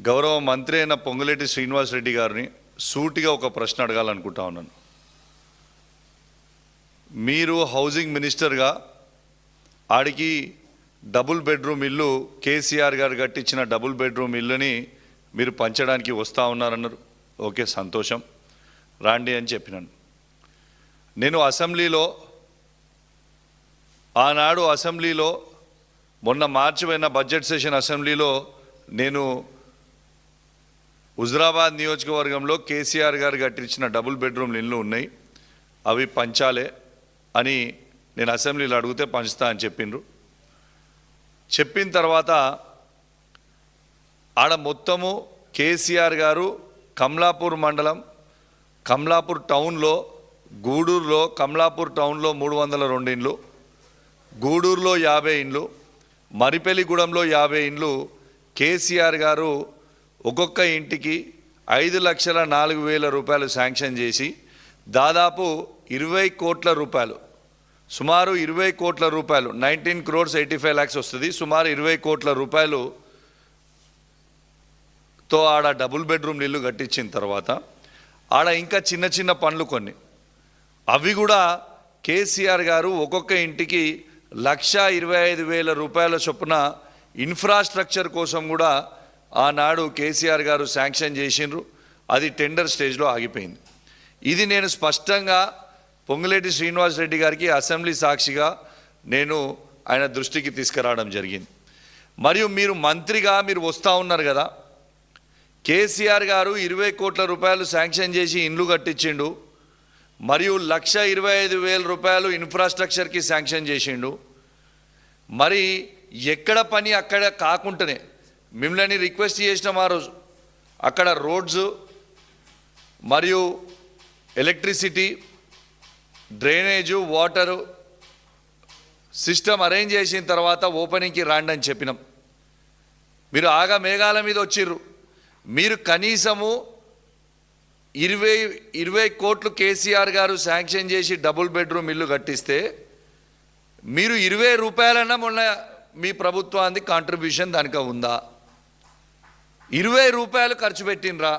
గౌరవ మంత్రి అయిన పొంగులేటి శ్రీనివాస్ రెడ్డి గారిని సూటిగా ఒక ప్రశ్న అడగాలనుకుంటా ఉన్నాను. మీరు హౌసింగ్ మినిస్టర్గా ఆడికి డబుల్ బెడ్రూమ్ ఇల్లు కేసీఆర్ గారు కట్టించిన డబుల్ బెడ్రూమ్ ఇల్లుని మీరు పంచడానికి వస్తూ ఉన్నారన్నారు. ఓకే, సంతోషం, రాండి అని చెప్పినాను. నేను అసెంబ్లీలో ఆనాడు అసెంబ్లీలో మొన్న మార్చి పోయిన బడ్జెట్ సెషన్ అసెంబ్లీలో నేను హుజురాబాద్ నియోజకవర్గంలో కేసీఆర్ గారు కట్టించిన డబుల్ బెడ్రూమ్ ఇల్లు ఉన్నాయి, అవి పంచాలే అని నేను అసెంబ్లీలో అడిగితే పంచుతా అని చెప్పిండ్రు. చెప్పిన తర్వాత ఆడ మొత్తము కేసీఆర్ గారు కమలాపూర్ మండలం కమలాపూర్ టౌన్లో గూడూరులో కమలాపూర్ టౌన్లో 302 ఇండ్లు, గూడూరులో 50 ఇండ్లు, మరిపెల్లిగూడెంలో 50 ఇండ్లు కేసీఆర్ గారు ఒక్కొక్క ఇంటికి 5,04,000 రూపాయలు శాంక్షన్ చేసి దాదాపు 20 కోట్ల రూపాయలు, సుమారు 20 కోట్ల రూపాయలు, 19 crores 85 lakhs వస్తుంది, సుమారు 20 కోట్ల రూపాయలుతో ఆడ డబుల్ బెడ్రూమ్ ఇల్లు కట్టించిన తర్వాత ఆడ ఇంకా చిన్న చిన్న పనులు కొన్ని, అవి కూడా కేసీఆర్ గారు ఒక్కొక్క ఇంటికి 1,25,000 రూపాయల చొప్పున ఇన్ఫ్రాస్ట్రక్చర్ కోసం కూడా ఆనాడు కేసీఆర్ గారు శాంక్షన్ చేసిండ్రు. అది టెండర్ స్టేజ్లో ఆగిపోయింది. ఇది నేను స్పష్టంగా పొంగులేటి శ్రీనివాస్ రెడ్డి గారికి అసెంబ్లీ సాక్షిగా నేను ఆయన దృష్టికి తీసుకురావడం జరిగింది. మరియు మీరు మంత్రిగా మీరు వస్తూ ఉన్నారు కదా, కేసీఆర్ గారు 20 కోట్ల రూపాయలు శాంక్షన్ చేసి ఇండ్లు కట్టించిండు, మరియు 1,25,000 రూపాయలు ఇన్ఫ్రాస్ట్రక్చర్కి శాంక్షన్ చేసిండు. మరి ఎక్కడ పని అక్కడ కాకుండానే మిమ్మల్ని రిక్వెస్ట్ చేసినాం ఆ రోజు, అక్కడ రోడ్స్ మరియు electricity drainage water system arrange చేసిన తర్వాత ఓపెనింగ్కి రాండి అని చెప్పినాం. మీరు ఆగా మేఘాల మీద వచ్చిర్రు. మీరు కనీసము 20 కోట్లు కేసీఆర్ గారు శాంక్షన్ చేసి డబుల్ బెడ్రూమ్ ఇల్లు కట్టిస్తే మీరు 20 రూపాయలన్నా మొన్న మీ ప్రభుత్వానికి కాంట్రిబ్యూషన్ దానికి ఉందా? 20 రూపాయలు ఖర్చు పెట్టినరా?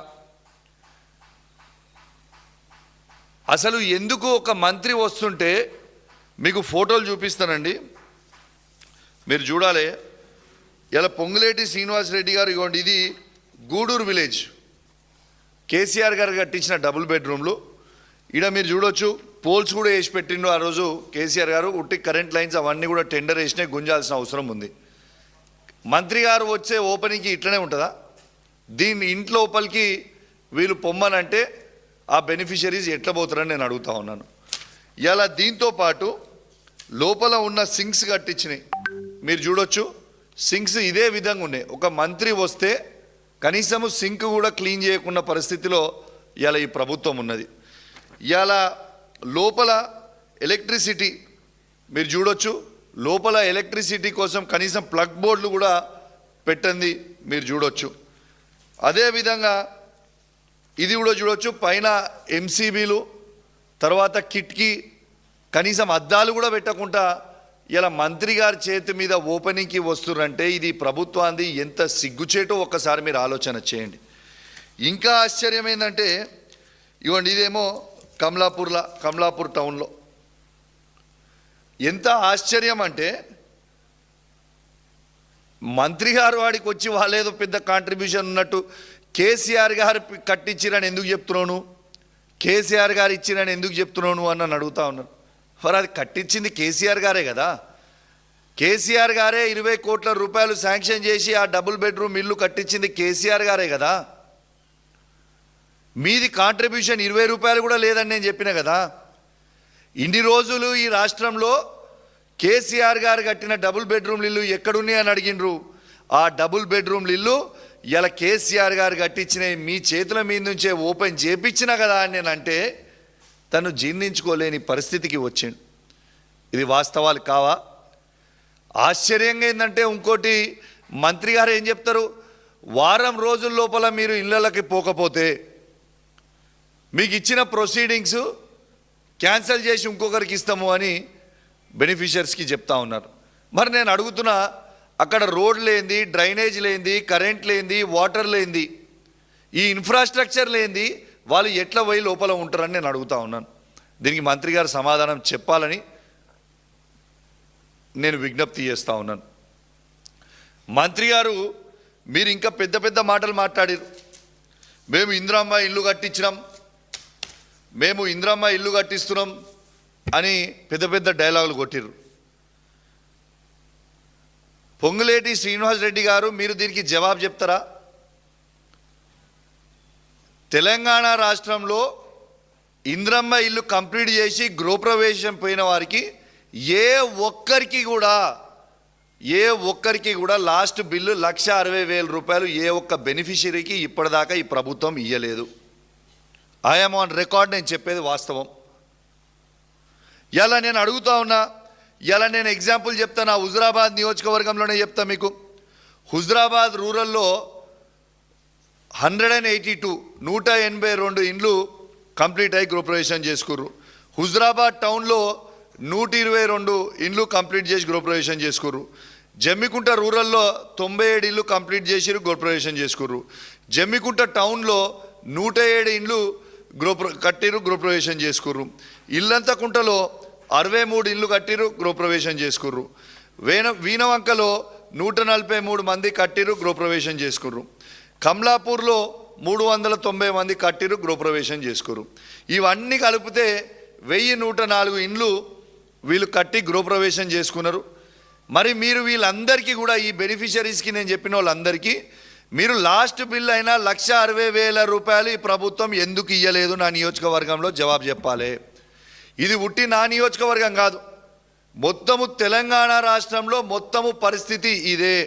అసలు ఎందుకు ఒక మంత్రి వస్తుంటే మీకు ఫోటోలు చూపిస్తానండి, మీరు చూడాలి. ఇలా పొంగులేటి శ్రీనివాస్ రెడ్డి గారు, ఇవ్వండి, ఇది గూడూరు విలేజ్ కేసీఆర్ గారు కట్టించిన డబుల్ బెడ్రూమ్లు. ఇక్కడ మీరు చూడొచ్చు, పోల్స్ కూడా వేసి పెట్టిండు ఆ రోజు కేసీఆర్ గారు. ఉట్టి కరెంట్ లైన్స్ అవన్నీ కూడా టెండర్ వేసినాయి, గుంజాల్సిన అవసరం ఉంది. మంత్రి గారు వచ్చే ఓపెనింగ్కి ఇట్లనే ఉంటుందా? దీన్ని ఇంట్లో లోపలికి వీళ్ళు పొమ్మనంటే ఆ బెనిఫిషరీస్ ఎట్లా పోతారని నేను అడుగుతా ఉన్నాను. ఇలా దీంతో పాటు లోపల ఉన్న సింక్స్ కట్టించినాయి, మీరు చూడొచ్చు. సింక్స్ ఇదే విధంగా ఉన్నాయి. ఒక మంత్రి వస్తే కనీసము సింక్ కూడా క్లీన్ చేయకున్న పరిస్థితిలో ఇలా ఈ ప్రభుత్వం ఉన్నది. ఇలా లోపల ఎలక్ట్రిసిటీ మీరు చూడొచ్చు, లోపల ఎలక్ట్రిసిటీ కోసం కనీసం ప్లగ్ బోర్డులు కూడా పెట్టండి మీరు చూడొచ్చు. అదేవిధంగా ఇది కూడా చూడొచ్చు, పైన ఎంసీబీలు, తర్వాత కిటికీ, కనీసం అద్దాలు కూడా పెట్టకుండా ఇలా మంత్రి గారి చేతి మీద ఓపెనింగ్కి వస్తున్నారంటే ఇది ప్రభుత్వాన్ని ఎంత సిగ్గుచేటో ఒక్కసారి మీరు ఆలోచన చేయండి. ఇంకా ఆశ్చర్యం ఏంటంటే, ఇవ్వండి, ఇదేమో కమలాపూర్ టౌన్లో. ఎంత ఆశ్చర్యం అంటే, మంత్రి గారు వాడికి వచ్చి వాళ్ళేదో పెద్ద కాంట్రిబ్యూషన్ ఉన్నట్టు కేసీఆర్ గారు కట్టించిరని ఎందుకు చెప్తున్నాను, కేసీఆర్ గారు ఇచ్చిరని ఎందుకు చెప్తున్నాను అని నన్ను అడుగుతా ఉన్నాను. మరి అది కట్టించింది కేసీఆర్ గారే కదా. కేసీఆర్ గారే 20 కోట్ల రూపాయలు శాంక్షన్ చేసి ఆ డబుల్ బెడ్రూమ్ ఇల్లు కట్టించింది కేసీఆర్ గారే కదా. మీది కాంట్రిబ్యూషన్ 20 రూపాయలు కూడా లేదని నేను చెప్పిన కదా. ఇన్ని రోజులు ఈ రాష్ట్రంలో కేసీఆర్ గారు కట్టిన డబుల్ బెడ్రూమ్ ఇల్లు ఎక్కడున్నాయి అని అడిగినరు. ఆ డబుల్ బెడ్రూమ్ ఇల్లు ఇలా కేసీఆర్ గారు కట్టించిన మీ చేతుల మీద నుంచే ఓపెన్ చేపించిన కదా అని నేను అంటే తను జీర్ణించుకోలేని పరిస్థితికి వచ్చిండు. ఇది వాస్తవాలు కావా? ఆశ్చర్యంగా ఏంటంటే, ఇంకోటి మంత్రి గారు ఏం చెప్తారు, వారం రోజుల లోపల మీరు ఇళ్ళకి పోకపోతే మీకు ఇచ్చిన ప్రొసీడింగ్స్ క్యాన్సిల్ చేసి ఇంకొకరికి ఇస్తాము అని బెనిఫిషియర్స్కి చెప్తా ఉన్నారు. మరి నేను అడుగుతున్నా, అక్కడ రోడ్ లేనిది, డ్రైనేజ్ లేనిది, కరెంట్ లేనిది, వాటర్ లేనిది, ఈ ఇన్ఫ్రాస్ట్రక్చర్ లేనిది వాళ్ళు ఎట్లా పోయి లోపల ఉంటారని నేను అడుగుతా ఉన్నాను. దీనికి మంత్రి గారు సమాధానం చెప్పాలని నేను విజ్ఞప్తి చేస్తూ ఉన్నాను. మంత్రి గారు మీరు ఇంకా పెద్ద పెద్ద మాటలు మాట్లాడారు. మేము ఇందిరమ్మ ఇల్లు కట్టించినాం, మేము ఇందిరమ్మ ఇల్లు కట్టిస్తున్నాం అని పెద్ద పెద్ద డైలాగులు కొట్టిర్రు. పొంగులేటి శ్రీనివాసరెడ్డి గారు మీరు దీనికి జవాబు చెప్తారా? తెలంగాణ రాష్ట్రంలో ఇందిరమ్మ ఇల్లు కంప్లీట్ చేసి గృహప్రవేశం పోయిన వారికి ఏ ఒక్కరికి కూడా లాస్ట్ బిల్లు 1,60,000 రూపాయలు ఏ ఒక్క బెనిఫిషరీకి ఇప్పటిదాకా ఈ ప్రభుత్వం ఇయ్యలేదు. ఐఎమ్ ఆన్ రికార్డ్, నేను చెప్పేది వాస్తవం. ఇలా నేను అడుగుతా ఉన్నా, ఇలా నేను ఎగ్జాంపుల్ చెప్తాను. హుజురాబాద్ నియోజకవర్గంలోనే చెప్తా మీకు. హుజురాబాద్ రూరల్లో 182 ఇండ్లు కంప్లీట్ అయ్యి గృహప్రవేశం చేసుకుర్రు. హుజురాబాద్ టౌన్లో 122 ఇండ్లు కంప్లీట్ చేసి గృహప్రవేశం చేసుకుర్రు. జమ్మికుంట రూరల్లో 97 ఇల్లు కంప్లీట్ చేసి గృహప్రవేశం చేసుకుర్రు. జమ్మికుంట టౌన్లో 107 ఇండ్లు కట్టిరు, గృహప్రవేశం చేసుకుర్రు. ఇల్లంతకుంటలో 63 ఇండ్లు కట్టిరు, గృహప్రవేశం చేసుకుర్రు. వీణవంకలో 143 మంది కట్టిరు, గృహప్రవేశం చేసుకుర్రు. కమలాపూర్లో 390 మంది కట్టిరు, గృహప్రవేశం చేసుకుర్రు. ఇవన్నీ కలిపితే 1104 ఇండ్లు వీళ్ళు కట్టి గృహప్రవేశం చేసుకున్నారు. మరి మీరు వీళ్ళందరికీ కూడా, ఈ బెనిఫిషరీస్కి నేను చెప్పిన వాళ్ళందరికీ మీరు లాస్ట్ బిల్ అయినా 1,60,000 రూపాయలు ఈ ప్రభుత్వం ఎందుకు ఇయ్యలేదు నా నియోజకవర్గంలో జవాబు చెప్పాలి. ఇది ఉట్టి నా నియోజకవర్గం కాదు, మొత్తము తెలంగాణ రాష్ట్రంలో మొత్తము పరిస్థితి ఇదే.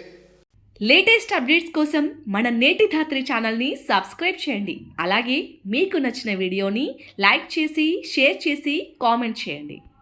లేటెస్ట్ అప్డేట్స్ కోసం మన నేటి ధాత్రి ఛానల్ని సబ్స్క్రైబ్ చేయండి. అలాగే మీకు నచ్చిన వీడియోని లైక్ చేసి, షేర్ చేసి, కామెంట్ చేయండి.